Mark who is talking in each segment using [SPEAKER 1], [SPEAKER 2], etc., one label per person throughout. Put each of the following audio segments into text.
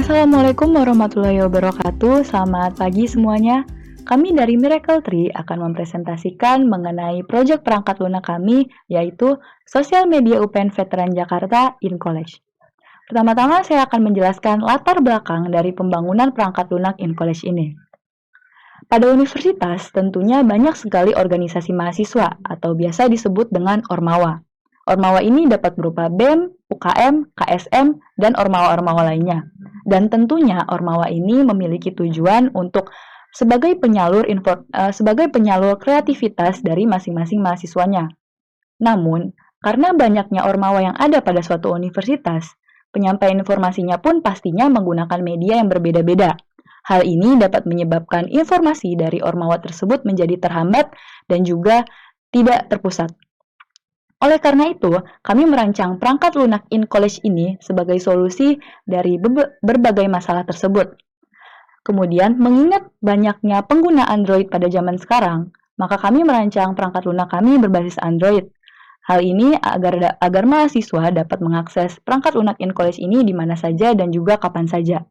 [SPEAKER 1] Assalamualaikum warahmatullahi wabarakatuh. Selamat pagi semuanya. Kami dari Miracle Tree akan mempresentasikan mengenai proyek perangkat lunak kami, yaitu Sosial Media UPN Veteran Jakarta in College. Pertama-tama saya akan menjelaskan latar belakang dari pembangunan perangkat lunak in College ini. Pada universitas, tentunya banyak sekali organisasi mahasiswa atau biasa disebut dengan Ormawa. Ormawa ini dapat berupa BEM, UKM, KSM, dan Ormawa-Ormawa lainnya. Dan tentunya Ormawa ini memiliki tujuan untuk sebagai penyalur kreativitas dari masing-masing mahasiswanya. Namun, karena banyaknya Ormawa yang ada pada suatu universitas, penyampaian informasinya pun pastinya menggunakan media yang berbeda-beda. Hal ini dapat menyebabkan informasi dari Ormawa tersebut menjadi terhambat dan juga tidak terpusat. Oleh karena itu, kami merancang perangkat lunak in College ini sebagai solusi dari berbagai masalah tersebut. Kemudian, mengingat banyaknya pengguna Android pada zaman sekarang, maka kami merancang perangkat lunak kami berbasis Android. Hal ini agar mahasiswa dapat mengakses perangkat lunak in College ini di mana saja dan juga kapan saja.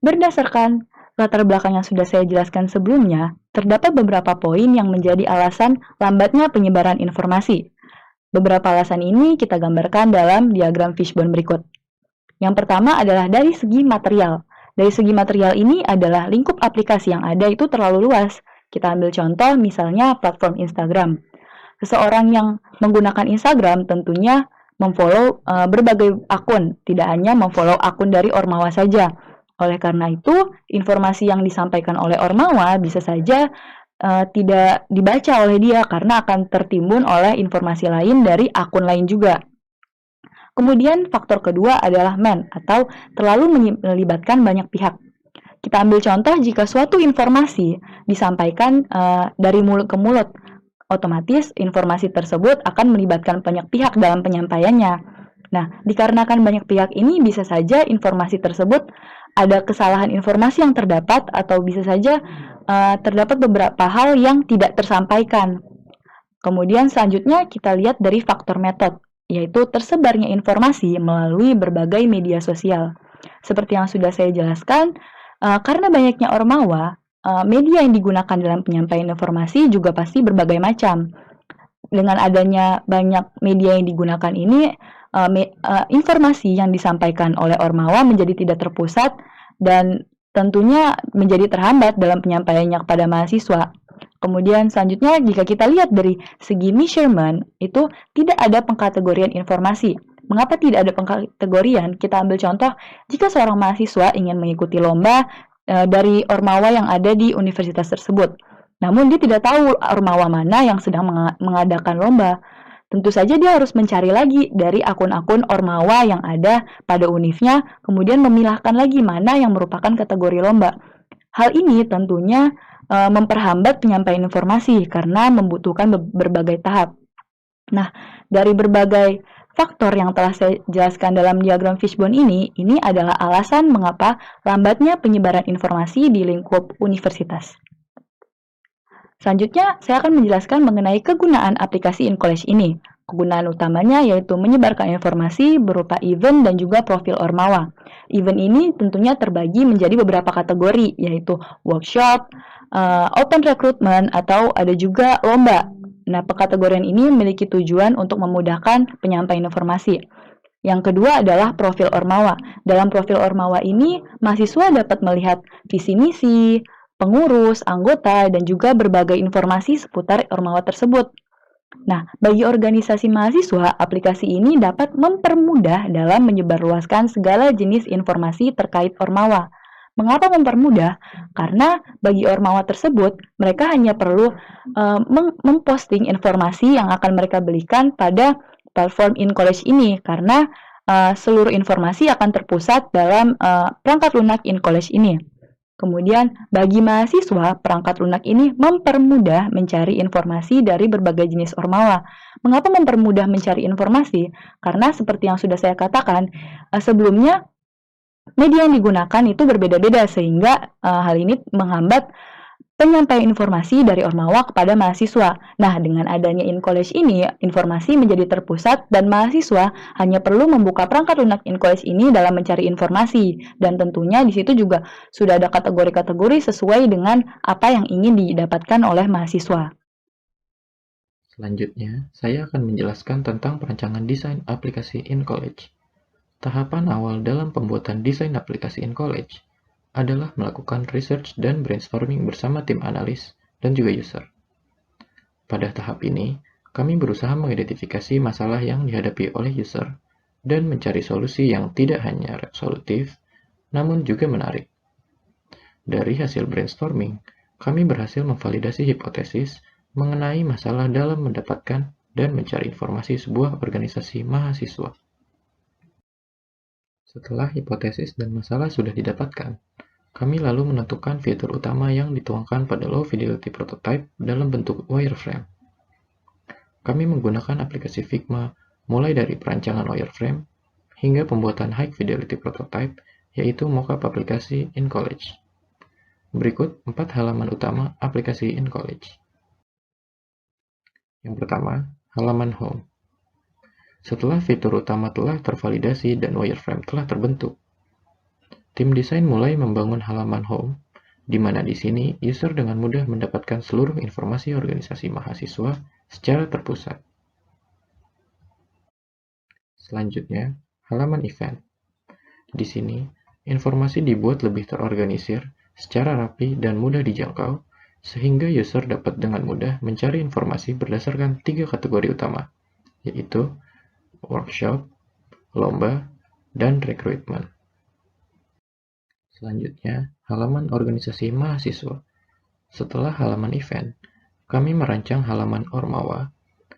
[SPEAKER 1] Berdasarkan latar belakang yang sudah saya jelaskan sebelumnya, terdapat beberapa poin yang menjadi alasan lambatnya penyebaran informasi. Beberapa alasan ini kita gambarkan dalam diagram fishbone berikut. Yang pertama adalah dari segi material. Dari segi material ini adalah lingkup aplikasi yang ada itu terlalu luas. Kita ambil contoh misalnya platform Instagram. Seseorang yang menggunakan Instagram tentunya memfollow berbagai akun, tidak hanya memfollow akun dari Ormawa saja. Oleh karena itu, informasi yang disampaikan oleh Ormawa bisa saja tidak dibaca oleh dia karena akan tertimbun oleh informasi lain dari akun lain juga. Kemudian faktor kedua adalah man atau terlalu melibatkan banyak pihak. Kita ambil contoh jika suatu informasi disampaikan dari mulut ke mulut, otomatis informasi tersebut akan melibatkan banyak pihak dalam penyampaiannya. Nah, dikarenakan banyak pihak ini bisa saja informasi tersebut ada kesalahan informasi yang terdapat atau bisa saja terdapat beberapa hal yang tidak tersampaikan. Kemudian selanjutnya kita lihat dari faktor metode, yaitu tersebarnya informasi melalui berbagai media sosial. Seperti yang sudah saya jelaskan, karena banyaknya Ormawa, media yang digunakan dalam penyampaian informasi juga pasti berbagai macam. Dengan adanya banyak media yang digunakan ini, informasi yang disampaikan oleh Ormawa menjadi tidak terpusat dan tentunya menjadi terhambat dalam penyampaiannya kepada mahasiswa. Kemudian selanjutnya jika kita lihat dari segi measurement, itu tidak ada pengkategorian informasi. Mengapa tidak ada pengkategorian? Kita ambil contoh, jika seorang mahasiswa ingin mengikuti lomba dari Ormawa yang ada di universitas tersebut. Namun dia tidak tahu Ormawa mana yang sedang mengadakan lomba. Tentu saja dia harus mencari lagi dari akun-akun Ormawa yang ada pada univnya, kemudian memilahkan lagi mana yang merupakan kategori lomba. Hal ini tentunya memperhambat penyampaian informasi karena membutuhkan berbagai tahap. Nah, dari berbagai faktor yang telah saya jelaskan dalam diagram fishbone ini adalah alasan mengapa lambatnya penyebaran informasi di lingkup universitas. Selanjutnya, saya akan menjelaskan mengenai kegunaan aplikasi in College ini. Kegunaan utamanya yaitu menyebarkan informasi berupa event dan juga profil Ormawa. Event ini tentunya terbagi menjadi beberapa kategori, yaitu workshop, open recruitment, atau ada juga lomba. Nah, pekategorian ini memiliki tujuan untuk memudahkan penyampaian informasi. Yang kedua adalah profil Ormawa. Dalam profil Ormawa ini, mahasiswa dapat melihat visi misi, pengurus, anggota, dan juga berbagai informasi seputar Ormawa tersebut. Nah, bagi organisasi mahasiswa, aplikasi ini dapat mempermudah dalam menyebarluaskan segala jenis informasi terkait Ormawa. Mengapa mempermudah? Karena bagi Ormawa tersebut, mereka hanya perlu memposting informasi yang akan mereka berikan pada platform in College ini, karena seluruh informasi akan terpusat dalam perangkat lunak in College ini. Kemudian, bagi mahasiswa, perangkat lunak ini mempermudah mencari informasi dari berbagai jenis Ormawa. Mengapa mempermudah mencari informasi? Karena seperti yang sudah saya katakan, sebelumnya media yang digunakan itu berbeda-beda, sehingga hal ini menghambat penyampaian informasi dari Ormawa kepada mahasiswa. Nah, dengan adanya InCollege ini, informasi menjadi terpusat dan mahasiswa hanya perlu membuka perangkat lunak InCollege ini dalam mencari informasi. Dan tentunya di situ juga sudah ada kategori-kategori sesuai dengan apa yang ingin didapatkan oleh mahasiswa.
[SPEAKER 2] Selanjutnya, saya akan menjelaskan tentang perancangan desain aplikasi InCollege. Tahapan awal dalam pembuatan desain aplikasi InCollege adalah melakukan research dan brainstorming bersama tim analis dan juga user. Pada tahap ini, kami berusaha mengidentifikasi masalah yang dihadapi oleh user dan mencari solusi yang tidak hanya resolutif, namun juga menarik. Dari hasil brainstorming, kami berhasil memvalidasi hipotesis mengenai masalah dalam mendapatkan dan mencari informasi sebuah organisasi mahasiswa. Setelah hipotesis dan masalah sudah didapatkan, kami lalu menentukan fitur utama yang dituangkan pada low fidelity prototype dalam bentuk wireframe. Kami menggunakan aplikasi Figma mulai dari perancangan wireframe hingga pembuatan high fidelity prototype, yaitu mockup aplikasi InCollege. Berikut 4 halaman utama aplikasi InCollege. Yang pertama, halaman home. Setelah fitur utama telah tervalidasi dan wireframe telah terbentuk, tim desain mulai membangun halaman home, di mana di sini user dengan mudah mendapatkan seluruh informasi organisasi mahasiswa secara terpusat. Selanjutnya, halaman event. Di sini, informasi dibuat lebih terorganisir, secara rapi dan mudah dijangkau, sehingga user dapat dengan mudah mencari informasi berdasarkan 3 kategori utama, yaitu workshop, lomba, dan rekrutmen. Selanjutnya, halaman organisasi mahasiswa. Setelah halaman event, kami merancang halaman Ormawa,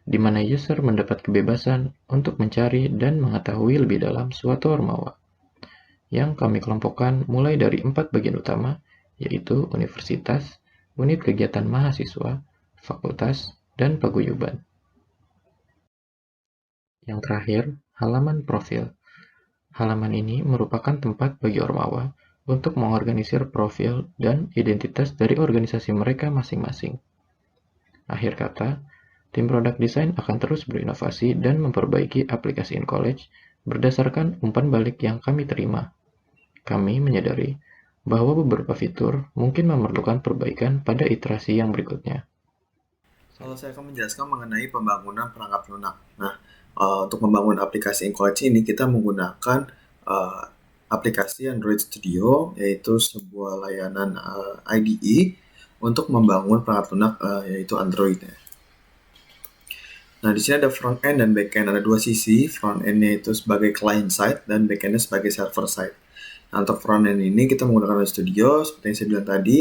[SPEAKER 2] di mana user mendapat kebebasan untuk mencari dan mengetahui lebih dalam suatu Ormawa, yang kami kelompokkan mulai dari 4 bagian utama, yaitu universitas, unit kegiatan mahasiswa, fakultas, dan paguyuban. Yang terakhir, halaman profil. Halaman ini merupakan tempat bagi Ormawa untuk mengorganisir profil dan identitas dari organisasi mereka masing-masing. Akhir kata, tim produk desain akan terus berinovasi dan memperbaiki aplikasi InCollege berdasarkan umpan balik yang kami terima. Kami menyadari bahwa beberapa fitur mungkin memerlukan perbaikan pada iterasi yang berikutnya.
[SPEAKER 3] Kalau saya akan menjelaskan mengenai pembangunan perangkat lunak. Nah, untuk membangun aplikasi InCollege ini kita menggunakan aplikasi Android Studio, yaitu sebuah layanan IDE untuk membangun perangkat lunak yaitu Android. Nah, di sini ada front end dan back end, ada dua sisi. Front end-nya itu sebagai client side dan back end-nya sebagai server side. Nah, untuk front end ini kita menggunakan Android Studio seperti yang saya bilang tadi.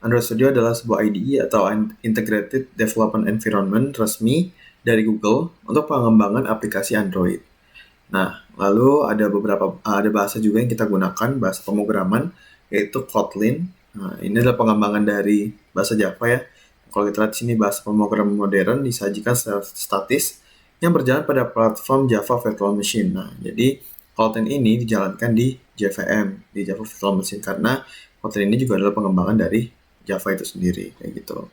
[SPEAKER 3] Android Studio adalah sebuah IDE atau Integrated Development Environment resmi dari Google untuk pengembangan aplikasi Android. Nah, lalu ada bahasa juga yang kita gunakan, bahasa pemrograman, yaitu Kotlin. Nah, ini adalah pengembangan dari bahasa Java ya. Kalau kita lihat di sini, bahasa pemrograman modern disajikan secara statis yang berjalan pada platform Java Virtual Machine. Nah, jadi Kotlin ini dijalankan di JVM, di Java Virtual Machine, karena Kotlin ini juga adalah pengembangan dari Java itu sendiri, kayak gitu.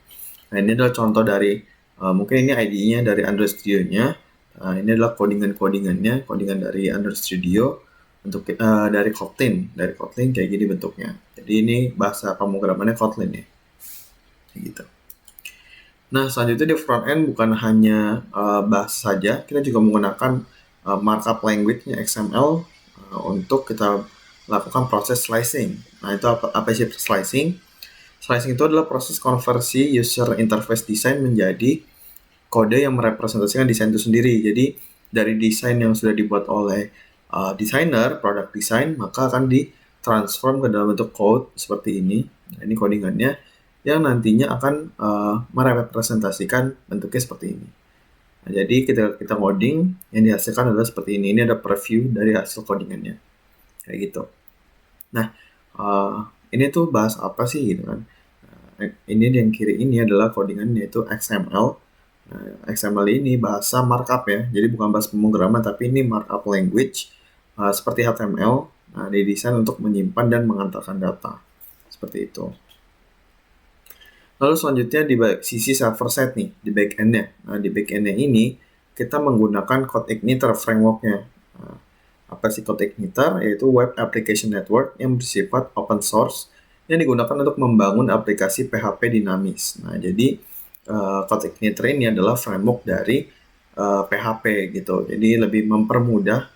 [SPEAKER 3] Nah, ini adalah contoh dari, mungkin ini IDE-nya dari Android Studio-nya. Ini adalah codingan-codingannya, codingan dari Android Studio untuk dari Kotlin kayak gini bentuknya. Jadi ini bahasa pemrogramannya Kotlin ya, kayak gitu. Nah, selanjutnya di front end bukan hanya bahasa saja, kita juga menggunakan markup language-nya XML untuk kita lakukan proses slicing. Nah, itu apa sih slicing? Slicing itu adalah proses konversi user interface design menjadi kode yang merepresentasikan desain itu sendiri. Jadi dari desain yang sudah dibuat oleh desainer, product design, maka akan ditransform ke dalam bentuk code seperti ini. Nah, ini codingannya yang nantinya akan merepresentasikan bentuknya seperti ini. Nah, jadi kita coding, yang dihasilkan adalah seperti ini. Ini ada preview dari hasil codingannya, kayak gitu. Nah, ini tuh bahas apa sih gitu kan? Ini yang kiri ini adalah codingan yaitu XML. Nah, XML ini bahasa markup ya, jadi bukan bahasa pemrograman tapi ini markup language seperti HTML. Didesain untuk menyimpan dan mengantarkan data seperti itu. Lalu selanjutnya di sisi server side nih, di backend-nya. Nah, di backend-nya ini kita menggunakan CodeIgniter framework-nya. Nah, apa sih CodeIgniter? Yaitu Web Application Network yang bersifat open source yang digunakan untuk membangun aplikasi PHP dinamis. Nah, jadi CodeIgniter ini adalah framework dari PHP gitu. Jadi lebih mempermudah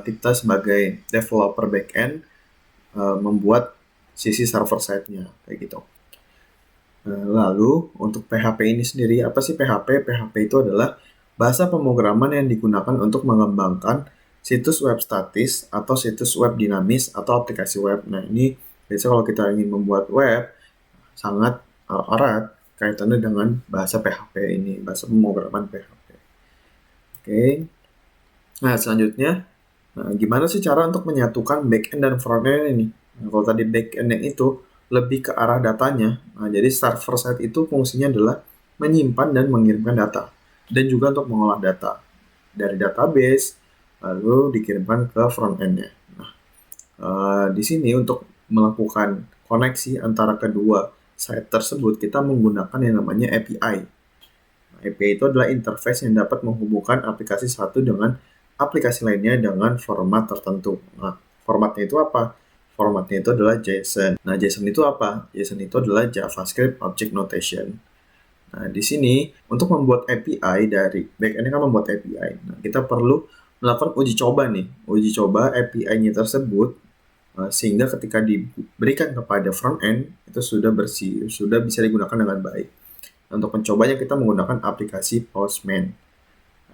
[SPEAKER 3] kita sebagai developer backend membuat sisi server side-nya kayak gitu. Lalu untuk PHP ini sendiri, apa sih PHP? PHP itu adalah bahasa pemrograman yang digunakan untuk mengembangkan situs web statis atau situs web dinamis atau aplikasi web. Nah, ini biasanya kalau kita ingin membuat web sangat erat kaitannya dengan bahasa PHP ini, bahasa pemrograman PHP. Oke. Nah, selanjutnya, gimana sih cara untuk menyatukan backend dan frontend ini? Nah, kalau tadi backend itu lebih ke arah datanya. Nah, jadi server side itu fungsinya adalah menyimpan dan mengirimkan data dan juga untuk mengolah data dari database lalu dikirimkan ke front end-nya. Nah, di sini untuk melakukan koneksi antara kedua site tersebut kita menggunakan yang namanya API. Nah, API itu adalah interface yang dapat menghubungkan aplikasi satu dengan aplikasi lainnya dengan format tertentu. Nah, formatnya itu apa? Formatnya itu adalah JSON. Nah, JSON itu apa? JSON itu adalah JavaScript Object Notation. Nah, di sini untuk membuat API dari backend kan membuat API. Nah, kita perlu melakukan uji coba nih. Uji coba API-nya tersebut sehingga ketika diberikan kepada front end itu sudah bersih, sudah bisa digunakan dengan baik. Nah, untuk mencobanya kita menggunakan aplikasi Postman.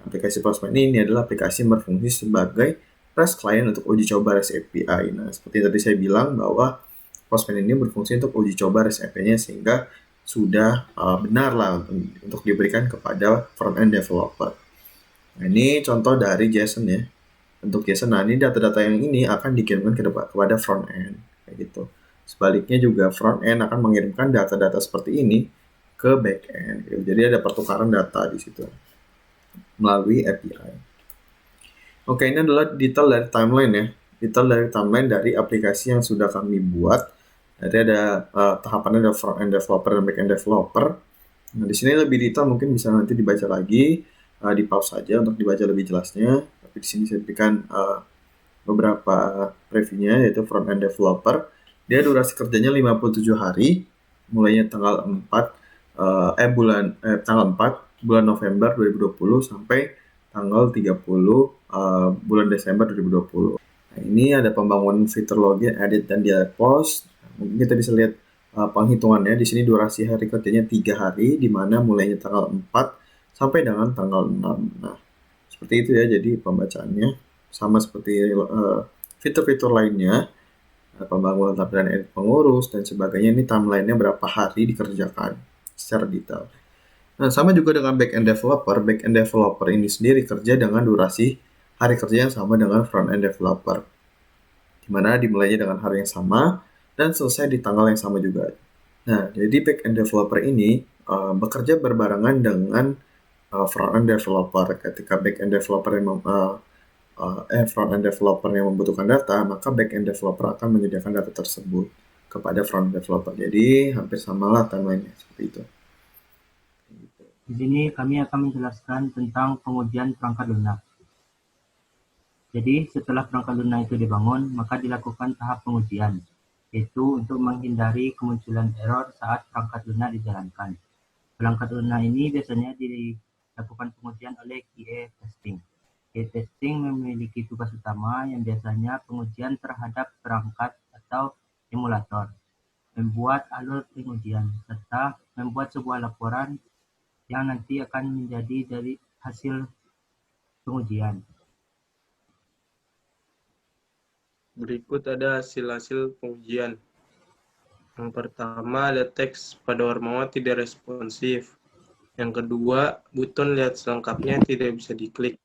[SPEAKER 3] Aplikasi Postman ini adalah aplikasi yang berfungsi sebagai REST client untuk uji coba REST API. Nah, seperti tadi saya bilang bahwa Postman ini berfungsi untuk uji coba REST API-nya sehingga sudah benar lah untuk diberikan kepada front-end developer. Nah, ini contoh dari JSON ya. Untuk JSON, nah ini data-data yang ini akan dikirimkan kepada front-end. Kayak gitu. Sebaliknya juga front-end akan mengirimkan data-data seperti ini ke back-end. Jadi ada pertukaran data di situ melalui API. Oke, ini adalah detail dari timeline ya. Detail dari timeline dari aplikasi yang sudah kami buat. Jadi ada tahapannya ada front end developer dan back end developer. Nah, di sini lebih detail mungkin bisa nanti dibaca lagi, di pause saja untuk dibaca lebih jelasnya. Tapi di sini saya berikan beberapa previewnya yaitu front end developer. Dia durasi kerjanya 57 hari, mulainya tanggal 4 tanggal 4 bulan November 2020 sampai tanggal 30 bulan Desember 2020. Nah, ini ada pembangunan fitur login, edit, dan delete post. Mungkin kita bisa lihat penghitungannya. Di sini durasi hari kerjanya 3 hari, di mana mulainya tanggal 4 sampai dengan tanggal 6. Nah, seperti itu ya, jadi pembacaannya. Sama seperti fitur-fitur lainnya, pembangunan tampilan edit pengurus, dan sebagainya. Ini timeline-nya berapa hari dikerjakan secara detail. Nah, sama juga dengan back-end developer. Back-end developer ini sendiri kerja dengan durasi hari kerja yang sama dengan front-end developer. Dimana dimulainya dengan hari yang sama dan selesai di tanggal yang sama juga. Nah, jadi back-end developer ini bekerja berbarengan dengan front-end developer. Ketika back-end developer yang front-end developer yang membutuhkan data, maka back-end developer akan menyediakan data tersebut kepada front developer. Jadi hampir samalah timeline-nya seperti itu.
[SPEAKER 4] Di sini kami akan menjelaskan tentang pengujian perangkat lunak. Jadi setelah perangkat lunak itu dibangun, maka dilakukan tahap pengujian, yaitu untuk menghindari kemunculan error saat perangkat lunak dijalankan. Perangkat lunak ini biasanya dilakukan pengujian oleh QA testing. QA testing memiliki tugas utama yang biasanya pengujian terhadap perangkat atau emulator, membuat alur pengujian, serta membuat sebuah laporan yang nanti akan menjadi dari hasil pengujian.
[SPEAKER 5] Berikut ada hasil-hasil pengujian. Yang pertama ada teks pada Warmawa tidak responsif. Yang kedua, buton lihat selengkapnya tidak bisa diklik.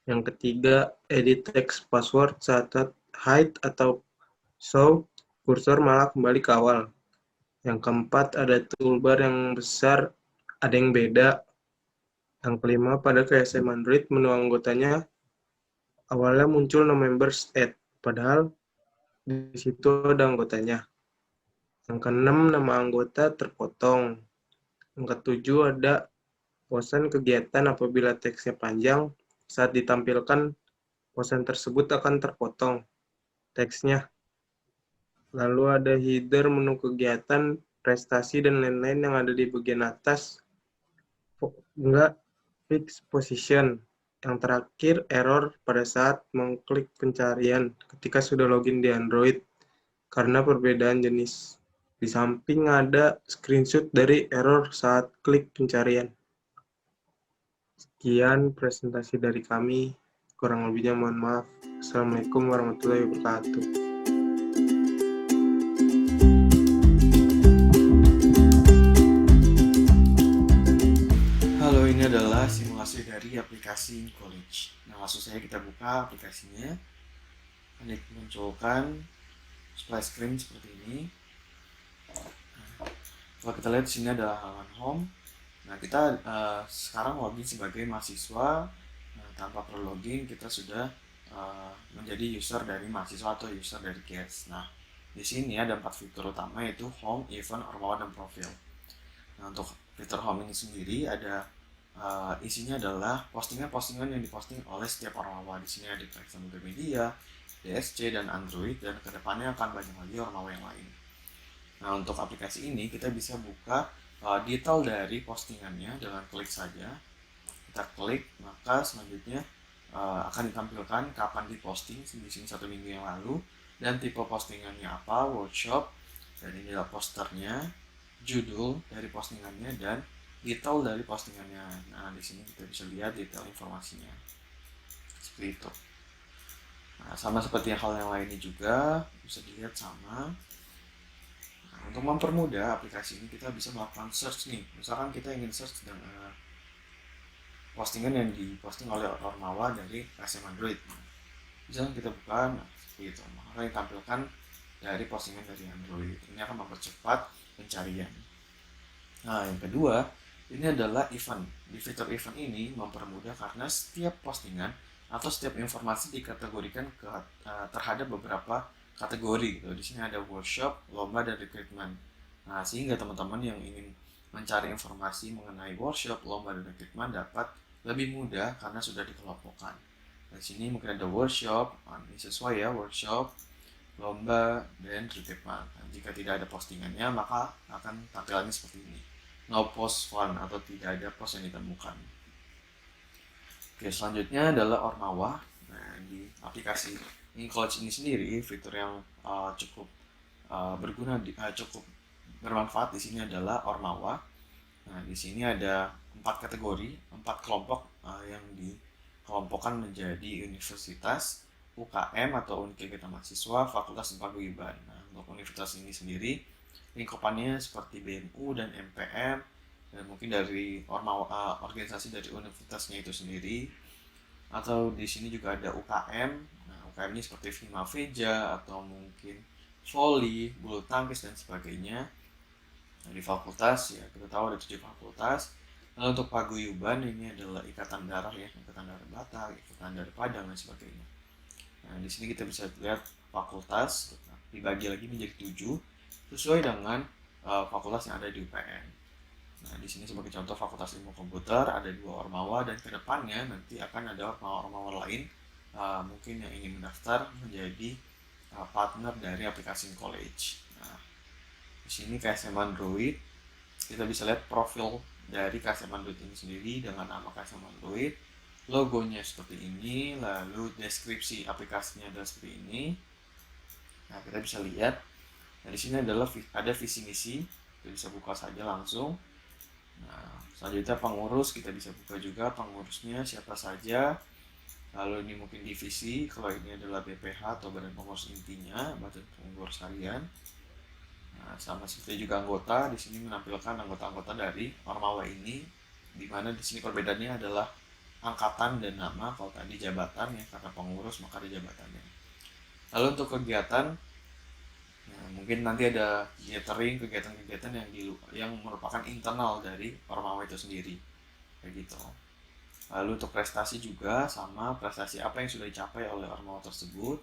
[SPEAKER 5] Yang ketiga, edit text password saat hide atau show, kursor malah kembali ke awal. Yang keempat, ada toolbar yang besar, ada yang beda. Yang kelima, pada KSM Android, menu anggotanya awalnya muncul no members add, padahal di situ ada anggotanya. Yang keenam, nama anggota terpotong. Yang ketujuh, ada posan kegiatan apabila teksnya panjang, saat ditampilkan posan tersebut akan terpotong teksnya. Lalu ada header menu kegiatan, prestasi, dan lain-lain yang ada di bagian atas. Enggak fixed position. Yang terakhir, error pada saat mengklik pencarian ketika sudah login di Android karena perbedaan jenis. Di samping ada screenshot dari error saat klik pencarian. Sekian presentasi dari kami. Kurang lebihnya mohon maaf. Assalamualaikum warahmatullahi wabarakatuh.
[SPEAKER 6] Halo, ini adalah simulasi dari aplikasi InCollege. Nah, langsung saja kita buka aplikasinya. Akan dimunculkan splash screen seperti ini. Kalau kita lihat di sini adalah halaman home. Nah, kita sekarang login sebagai mahasiswa. Nah, tanpa perlu login, kita sudah menjadi user dari mahasiswa atau user dari GES. Nah, di sini ada 4 fitur utama, yaitu home, event, ormawa, dan profil. Nah, untuk fitur home ini sendiri ada isinya adalah postingan-postingan yang diposting oleh setiap ormawa. Di sini ada Telegram Media, DSC, dan Android, dan kedepannya akan banyak lagi ormawa yang lain. Nah, untuk aplikasi ini kita bisa buka detail dari postingannya dengan klik saja. Kita klik, maka selanjutnya akan ditampilkan kapan diposting, di sini 1 minggu yang lalu, dan tipe postingannya apa, workshop, dan ini adalah posternya, judul dari postingannya, dan detail dari postingannya. Nah, di sini kita bisa lihat detail informasinya seperti itu. Nah, sama seperti hal yang lainnya juga bisa dilihat sama. Nah, untuk mempermudah aplikasi ini kita bisa melakukan search nih. Misalkan kita ingin search dengan postingan yang diposting oleh ormawa dari SM Android. Misalkan kita buka, nah seperti itu, maka ditampilkan dari postingan dari Android. Ini akan mempercepat pencarian. Nah, yang kedua, ini adalah event. Di fitur event ini mempermudah karena setiap postingan atau setiap informasi dikategorikan terhadap beberapa kategori gitu. Di sini ada workshop, lomba, dan recruitment. Nah, sehingga teman-teman yang ingin mencari informasi mengenai workshop, lomba, dan recruitment dapat lebih mudah karena sudah dikelompokkan. Di sini mungkin ada workshop, ini sesuai ya, workshop, lomba, dan recruitment. Nah, jika tidak ada postingannya, maka akan tampilannya seperti ini. No post found atau tidak ada post yang ditemukan. Oke, selanjutnya adalah ormawa. Nah, di aplikasi InCollege ini sendiri fitur yang cukup berguna, cukup bermanfaat di sini adalah ormawa. Nah, di sini ada 4 kategori, 4 kelompok yang dikelompokkan menjadi universitas, UKM atau unit kegiatan mahasiswa, fakultas, dan paguyuban. Nah, untuk universitas ini sendiri lingkupannya seperti BMU dan MPM, dan mungkin dari organisasi dari universitasnya itu sendiri. Atau di sini juga ada UKM. Nah, UKM ini seperti Vima Veja atau mungkin voli, bulu tangkis, dan sebagainya. Nah, di fakultas ya kita tahu ada 7 fakultas. Lalu untuk paguyuban ini adalah ikatan darah ya, ikatan darah Batak, ikatan darah Padang, dan sebagainya. Nah, di sini kita bisa lihat fakultas dibagi lagi menjadi 7 sesuai dengan fakultas yang ada di UPN. Nah, di sini sebagai contoh Fakultas Ilmu Komputer ada 2 ormawa, dan kedepannya nanti akan ada ormawa lain mungkin yang ingin mendaftar menjadi partner dari aplikasi InCollege. Nah, di sini KSM Android, kita bisa lihat profil dari KSM Android ini sendiri dengan nama KSM Android, logonya seperti ini, lalu deskripsi aplikasinya adalah seperti ini. Nah, kita bisa lihat. Nah, di sini adalah ada visi misi, kita bisa buka saja langsung. Nah, selanjutnya pengurus, kita bisa buka juga pengurusnya siapa saja. Lalu ini mungkin divisi, kalau ini adalah BPH atau badan pengurus intinya, badan pengurus harian. Nah, sama seperti juga anggota, di sini menampilkan anggota-anggota dari ormawa ini, di mana di sini perbedaannya adalah angkatan dan nama. Kalau tadi jabatan ya, karena pengurus maka ada jabatannya. Lalu untuk kegiatan, nah, mungkin nanti ada gathering, kegiatan-kegiatan yang merupakan internal dari ormawa itu sendiri, kayak gitu. Lalu untuk prestasi juga sama, prestasi apa yang sudah dicapai oleh ormawa tersebut.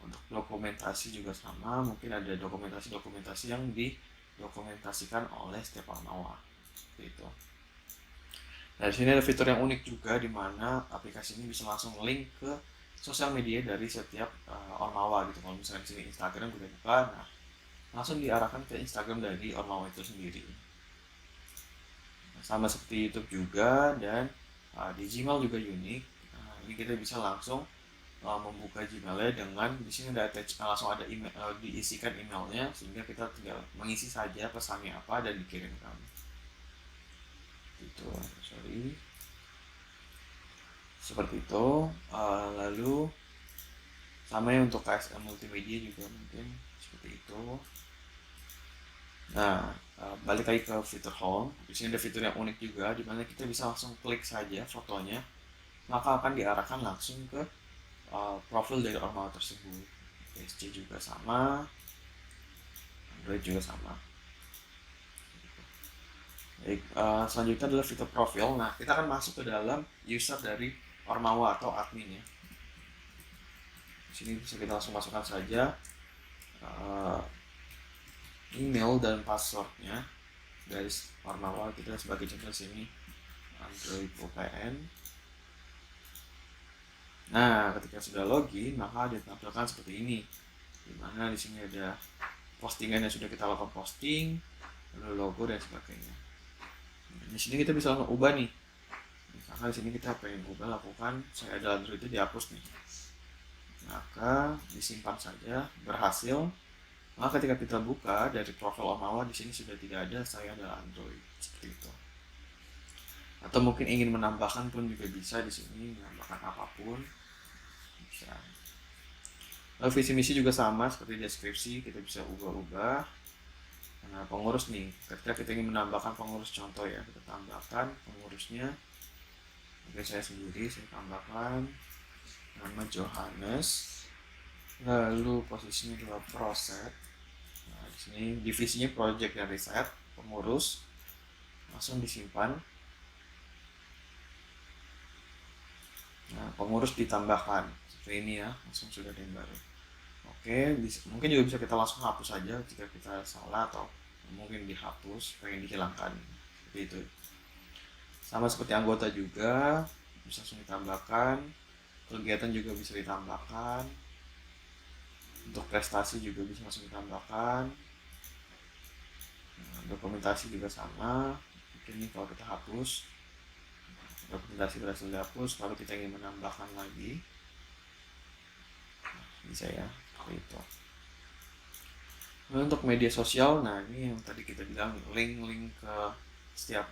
[SPEAKER 6] Untuk dokumentasi juga sama, mungkin ada dokumentasi yang didokumentasikan oleh setiap Ormawa. Gitu. Nah, di sini ada fitur yang unik juga, di mana aplikasi ini bisa langsung link ke sosial media dari setiap Ormawa gitu. Kalau misalnya di sini Instagram kita buka, nah langsung diarahkan ke Instagram dari Ormawa itu sendiri. Nah, sama seperti YouTube juga, dan di Gmail juga unik. Ini kita bisa langsung membuka Gmail-nya dengan di sini ada langsung ada email, diisikan emailnya, sehingga kita tinggal mengisi saja pesannya apa dan dikirimkan. Itu seperti itu. Lalu sama ya untuk KSM multimedia juga mungkin seperti itu. Nah, balik lagi ke fitur home. Di sini ada fitur yang unik juga, di mana kita bisa langsung klik saja fotonya, maka akan diarahkan langsung ke profil dari Ormawa tersebut. PSG juga sama, Android juga sama. Baik, selanjutnya adalah fitur profil. Nah, kita akan masuk ke dalam user dari Ormawa atau admin ya. Di sini bisa kita langsung masukkan saja email dan passwordnya dari Ormawa. Kita sebagai contoh sini Android UPN. Nah, ketika sudah login, maka ditampilkan seperti ini, dimana di sini ada postingan yang sudah kita lakukan posting, lalu logo dan sebagainya. Di sini kita bisa langsung ubah nih. Misalkan di sini kita pengen ubah, lakukan saya ada Android itu dihapus nih. Maka disimpan saja, berhasil. Maka ketika kita buka dari profil Ormawa, di sini sudah tidak ada saya ada Android, seperti itu. Atau mungkin ingin menambahkan pun juga bisa di sini, menambahkan apapun bisa. Lalu visi misi juga sama seperti deskripsi, kita bisa ubah-ubah. Nah, pengurus nih, ketika kita ingin menambahkan pengurus, contoh ya, kita tambahkan pengurusnya. Oke, saya sendiri, saya tambahkan nama Johannes, lalu posisinya adalah proset. Nah, di sini divisinya project dan riset, pengurus, langsung disimpan. Nah, pengurus ditambahkan seperti ini ya, langsung sudah ada yang baru. Oke, mungkin juga bisa kita langsung hapus saja jika kita salah, atau mungkin dihapus, pengen dihilangkan, seperti itu. Sama seperti anggota juga bisa langsung ditambahkan, kegiatan juga bisa ditambahkan, untuk prestasi juga bisa langsung ditambahkan. Nah, dokumentasi juga sama, mungkin ini kalau kita hapus, dokumentasi berhasil dihapus, lalu kita ingin menambahkan lagi, bisa ya, seperti itu. Lalu untuk media sosial, nah ini yang tadi kita bilang, link-link ke setiap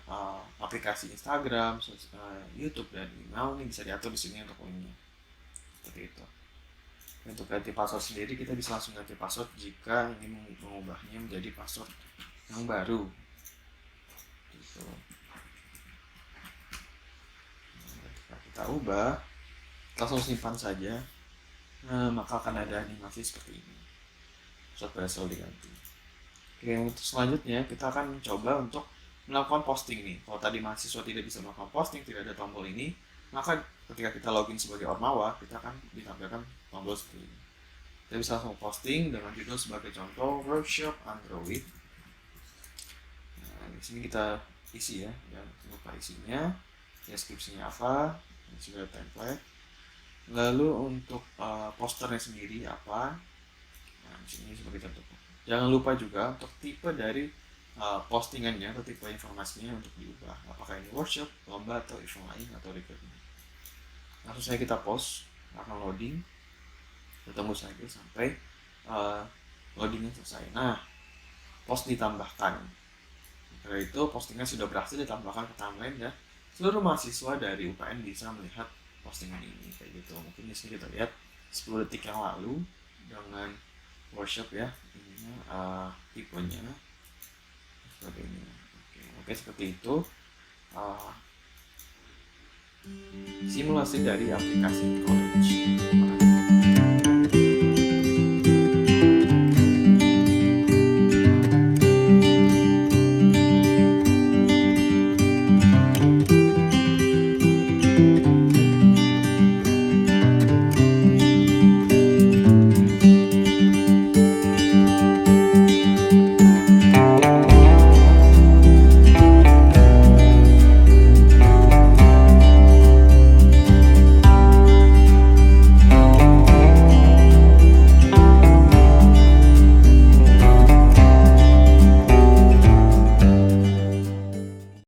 [SPEAKER 6] aplikasi Instagram, YouTube dan email, ini bisa diatur di sini untuk linknya, seperti itu. Untuk ganti password sendiri, kita bisa langsung ganti password jika ingin mengubahnya menjadi password yang baru, gitu. Kita ubah, langsung simpan saja. Nah, maka akan ada animasi seperti ini, password berhasil diganti. Oke, untuk selanjutnya kita akan mencoba untuk melakukan posting nih. Kalau tadi mahasiswa tidak bisa melakukan posting, tidak ada tombol ini, maka ketika kita login sebagai Ormawa, kita akan ditampilkan tombol seperti ini. Kita bisa langsung posting dengan judul sebagai contoh workshop Android. Nah, di sini kita isi ya, jangan lupa isinya, deskripsinya apa, ini sudah template. Lalu untuk posternya sendiri apa, nah di sini sebagai contoh. Jangan lupa juga untuk tipe dari postingannya atau tipe informasinya untuk diubah, apakah ini workshop, lomba, atau event lain, atau recruitment. Langsung saja kita post, akan loading, kita tunggu saja sampai loadingnya selesai. Nah, post ditambahkan. Setelah itu postingan sudah berhasil ditambahkan ke timeline, dan seluruh mahasiswa dari UPN bisa melihat postingan ini kayak gitu. Mungkin di sini kita lihat 10 detik yang lalu dengan workshop ya, ini tipenya seperti ini. Oke, seperti itu simulasi dari aplikasi college.